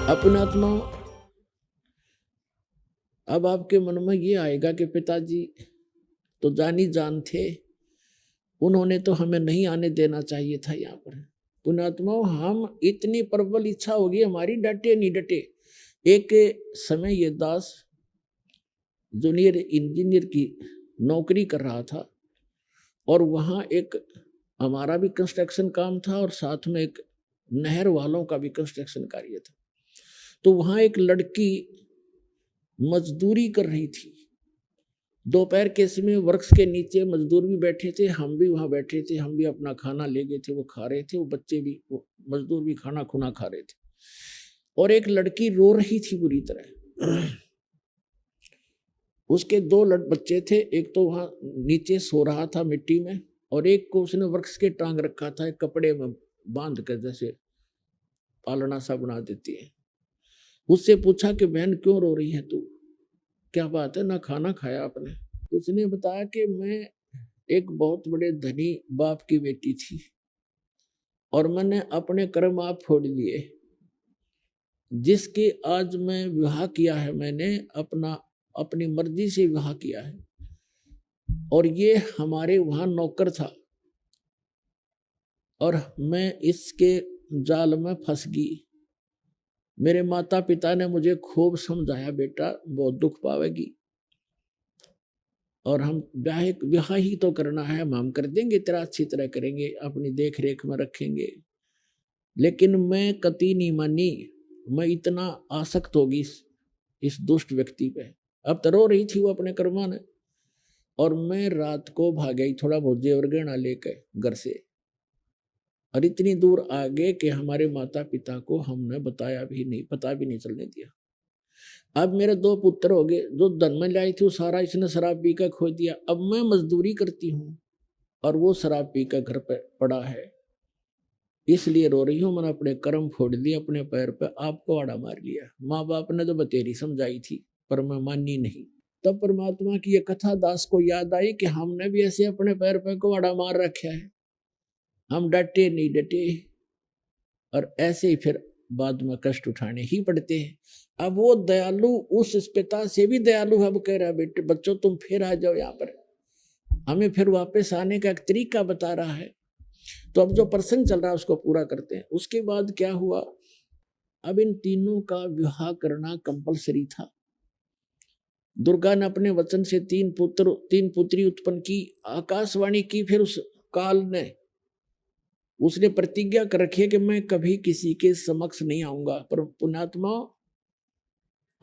अपने आत्मा, अब आपके मन में ये आएगा कि पिताजी तो जानी जान थे, उन्होंने तो हमें नहीं आने देना चाहिए था यहाँ पर। पुण्यात्मा, हम इतनी प्रबल इच्छा होगी हमारी, डटे नहीं डटे। एक समय ये दास जूनियर इंजीनियर की नौकरी कर रहा था और वहाँ एक हमारा भी कंस्ट्रक्शन काम था और साथ में एक नहर वालों का भी कंस्ट्रक्शन कार्य था। तो वहाँ एक लड़की मजदूरी कर रही थी। दोपहर के समय वृक्ष के नीचे मजदूर भी बैठे थे, हम भी वहाँ बैठे थे, हम भी अपना खाना ले गए थे, वो खा रहे थे, वो बच्चे भी, वो मजदूर भी खाना खुना खा रहे थे। और एक लड़की रो रही थी बुरी तरह। उसके दो बच्चे थे, एक तो वहाँ नीचे सो रहा था मिट्टी में और एक को उसने वृक्ष के टांग रखा था, एक कपड़े में बांध कर, जैसे पालना सा बना देती है। उससे पूछा कि बहन क्यों रो रही है तू, क्या बात है, ना खाना खाया आपने? उसने बताया कि मैं एक बहुत बड़े धनी बाप की बेटी थी और मैंने अपने कर्म आप फोड़ लिए, जिसके आज मैं विवाह किया है, मैंने अपनी मर्जी से विवाह किया है और ये हमारे वहां नौकर था और मैं इसके जाल में फंस गई। मेरे माता पिता ने मुझे खूब समझाया, बेटा बहुत दुख पावेगी और हम ब्याह ही तो करना है, हम कर देंगे, तेरा अच्छी तरह करेंगे, अपनी देख रेख में रखेंगे। लेकिन मैं कतई नहीं मानी, मैं इतना आसक्त होगी इस दुष्ट व्यक्ति पे। अब तो रो रही थी वो अपने कर्मा ने और मैं रात को भाग गई थोड़ा बहुत जेवर गहना लेकर घर से और इतनी दूर आ गए कि हमारे माता पिता को हमने बताया भी नहीं, पता भी नहीं चलने दिया। अब मेरे दो पुत्र हो गए, जो धन में लाई थी वो सारा इसने शराब पी कर खो दिया। अब मैं मजदूरी करती हूँ और वो शराब पी कर घर पे पड़ा है, इसलिए रो रही हूँ। मैंने अपने कर्म फोड़ दिए, अपने पैर पे आपको आड़ा मार लिया। माँ बाप ने तो बतेरी समझाई थी पर मैं मानी नहीं। तब परमात्मा की ये कथा दास को याद आई कि हमने भी ऐसे अपने पैर पे को आड़ा मार रखा है, हम डटे नहीं डटे और ऐसे ही फिर बाद में कष्ट उठाने ही पड़ते हैं। अब वो दयालु उस पिता से भी दयालु है, अब कह रहा है बेटे बच्चों तुम फिर आ जाओ यहाँ पर, हमें फिर वापस आने का एक तरीका बता रहा है। तो अब जो प्रसंग चल रहा है उसको पूरा करते हैं। उसके बाद क्या हुआ, अब इन तीनों का विवाह करना कंपलसरी था। दुर्गा ने अपने वचन से तीन पुत्री उत्पन्न की, आकाशवाणी की, फिर उस काल ने उसने प्रतिज्ञा कर रखी है कि मैं कभी किसी के समक्ष नहीं आऊंगा। पर पुण्यात्मा,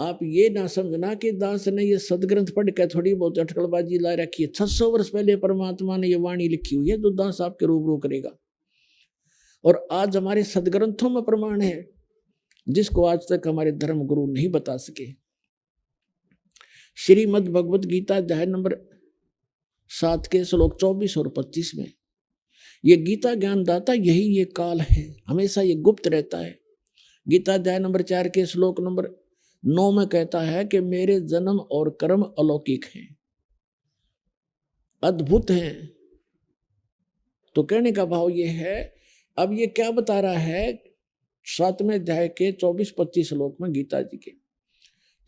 आप ये ना समझना कि दास ने ये सदग्रंथ पढ़ के थोड़ी बहुत अटकलबाजी ला रखी है। 600 वर्ष पहले परमात्मा ने ये वाणी लिखी हुई है जो दास आपके रूबरू करेगा और आज हमारे सदग्रंथों में प्रमाण है जिसको आज तक हमारे धर्म गुरु नहीं बता सके। श्रीमद् भगवत गीता अध्याय नंबर 7 के श्लोक 24 और 25 में ये गीता ज्ञानदाता यही ये काल है, हमेशा ये गुप्त रहता है। गीता अध्याय नंबर 4 के श्लोक नंबर 9 में कहता है कि मेरे जन्म और कर्म अलौकिक हैं, अद्भुत हैं। तो कहने का भाव ये है, अब ये क्या बता रहा है 7वें अध्याय के 24-25 श्लोक में गीता जी के,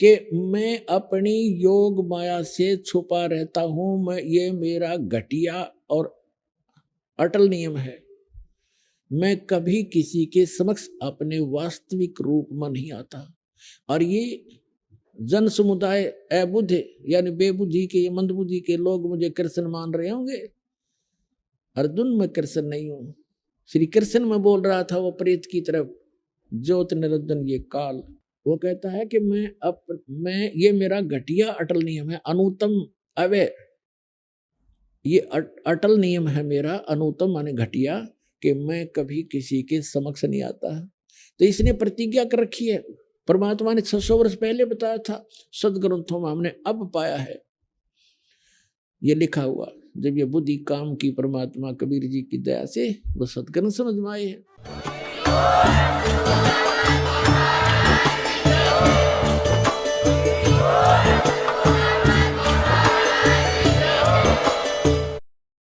कि मैं अपनी योग माया से छुपा रहता हूं, ये मेरा घटिया और अटल नियम है। मैं कभी किसी के समक्ष अपने वास्तविक रूप में नहीं आता। और ये जन समुदाय अबुद्ध यानी बेबुद्धि के, मंदबुद्धि के लोग मुझे कृष्ण मान रहे होंगे। अर्जुन मैं कृष्ण नहीं हूं, श्री कृष्ण में बोल रहा था वो प्रेत की तरफ, ज्योत निरंजन ये काल। वो कहता है कि मैं ये मेरा घटिया अटल नियम है, अनुतम अवय, ये अटल नियम है मेरा, अनुतम माने घटिया, कि मैं कभी किसी के समक्ष नहीं आता। तो इसने प्रतिज्ञा कर रखी है, परमात्मा ने 600 वर्ष पहले बताया था, सदग्रंथों में हमने अब पाया है ये लिखा हुआ। जब ये बुद्धि काम की परमात्मा कबीर जी की दया से वो सदग्रंथ समझ में आए हैं।